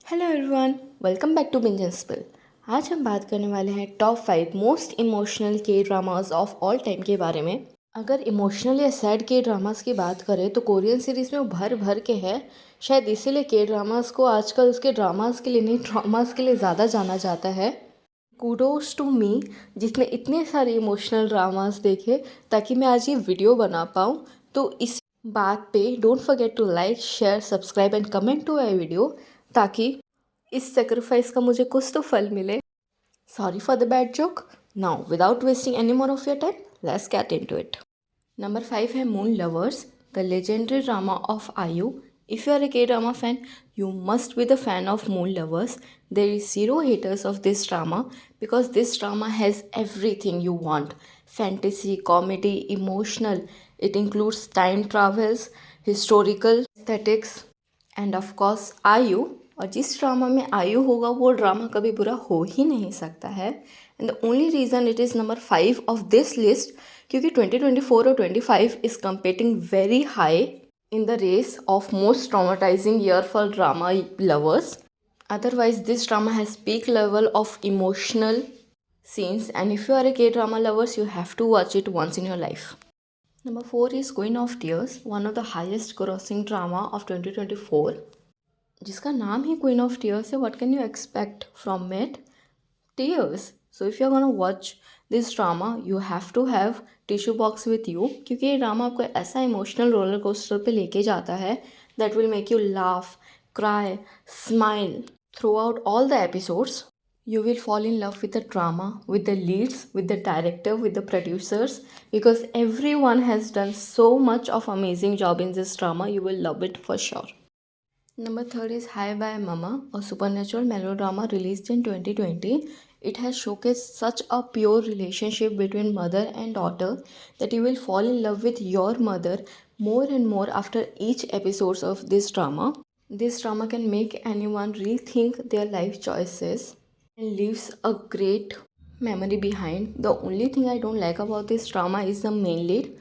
Hello everyone, welcome back to Binge and Spill. आज हम बात करने वाले हैं top 5 most emotional K dramas of all time के बारे में। अगर इमोशनल या सैड के ड्रामास की बात करें तो कोरियन सीरीज़ में वो भर भर के है। शायद इसीलिए के ड्रामास को आजकल उसके ड्रामास के लिए नहीं, ड्रामास के लिए ज़्यादा जाना जाता है। कूडोज टू मी, जिसने इतने सारे इमोशनल ड्रामास देखे ताकि मैं आज ये वीडियो बना पाऊँ। तो इस बात पे don't forget to like, share, subscribe and comment to my video, ताकि इस सेक्रीफाइस का मुझे कुछ तो फल मिले। Sorry for the bad joke. Now without wasting any more of your time, let's get into it. Number 5 है Moon Lovers, the legendary drama of IU. If you are a K-drama fan, you must be the fan of Moon Lovers. There is zero haters of this drama because this drama has everything you want. Fantasy, comedy, emotional. It includes time travels, historical aesthetics, and of course आयु। और जिस drama में आयु होगा वो drama कभी बुरा हो ही नहीं सकता है। And the only reason it is number 5 of this list क्योंकि 2024 और 25 is competing very high in the race of most traumatizing year for drama lovers. Otherwise, this drama has peak level of emotional scenes, and if you are a K-drama lovers, you have to watch it once in your life. Number 4 is Queen of Tears, one of the highest grossing drama of 2024. जिसका नाम ही Queen of Tears है, what can you expect from it? Tears. So if you're gonna watch this drama, you have to have tissue box with you, क्योंकि ये drama आपको ऐसा emotional roller coaster पे लेके जाता है that will make you laugh, cry, smile through out all the episodes. You will fall in love with the drama, with the leads, with the director, with the producers, because everyone has done so much of amazing job in this drama. You will love it for sure. Number 3 is Hi Bye Mama, a supernatural melodrama released in 2020. It has showcased such a pure relationship between mother and daughter that you will fall in love with your mother more and more after each episode of this drama. This drama can make anyone rethink their life choices and leaves a great memory behind. The only thing I don't like about this drama is the main lead.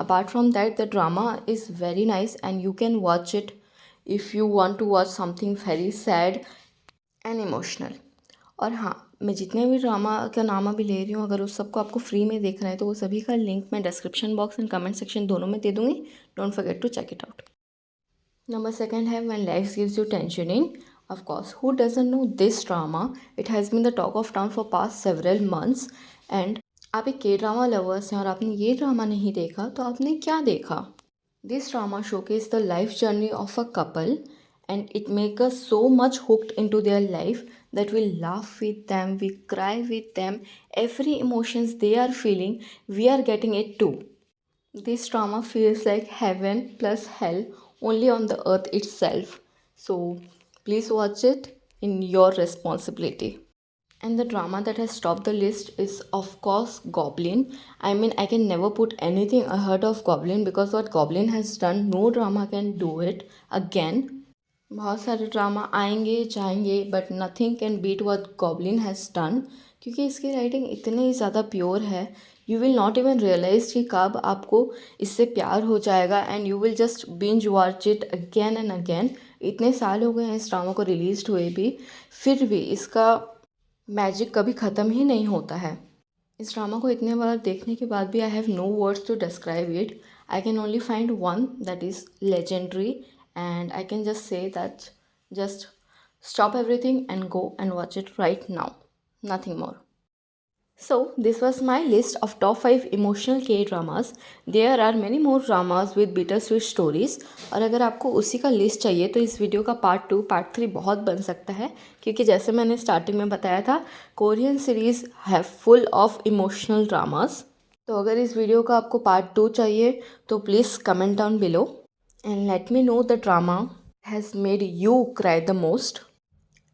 Apart from that, the drama is very nice and you can watch it if you want to watch something very sad and emotional. और हाँ, मैं जितने भी drama का नाम अभी ले रही हूँ, अगर उस सबको आपको फ्री में देखना है तो वो सभी का लिंक मैं description box and comment section दोनों में दे दूँगी. Don't forget to check it out. Number 2 है When Life Gives You Tangerine. Of course, who doesn't know this drama? It has been the talk of town for past several months. And आप एक के drama lovers हैं और आपने ये drama नहीं देखा तो आपने क्या देखा? This drama showcases the life journey of a couple and it makes us so much hooked into their life that we laugh with them, we cry with them, every emotions they are feeling, we are getting it too. This drama feels like heaven plus hell only on the earth itself. So please watch it in your responsibility. And the drama that has topped the list is of course Goblin. I mean, I can never put anything ahead of Goblin because what Goblin has done, no drama can do it again. बहुत सारे drama आएंगे जाएंगे but nothing can beat what Goblin has done, क्योंकि इसकी writing इतनी ज़्यादा pure है. You will not even realise कि कब आपको इससे प्यार हो जाएगा and you will just binge watch it again and again. इतने साल हो गए हैं इस ड्रामा को रिलीज हुए भी, फिर भी इसका मैजिक कभी ख़त्म ही नहीं होता है. इस ड्रामा को इतने बार देखने के बाद भी I have no words to describe it. I can only find one that is legendary and I can just say that just stop everything and go and watch it right now. Nothing more. So this was my list of top 5 emotional K-dramas. There are many more dramas with bittersweet stories. और अगर आपको उसी का list चाहिए तो इस video का part 2 part 3 बहुत बन सकता है, क्योंकि जैसे मैंने स्टार्टिंग में बताया था Korean series have full of emotional dramas. तो अगर इस वीडियो का आपको पार्ट 2 चाहिए तो please comment down below and let me know the drama has made you cry the most.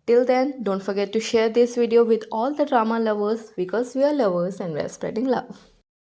Till then, don't forget to share this video with all the drama lovers because we are lovers and we are spreading love.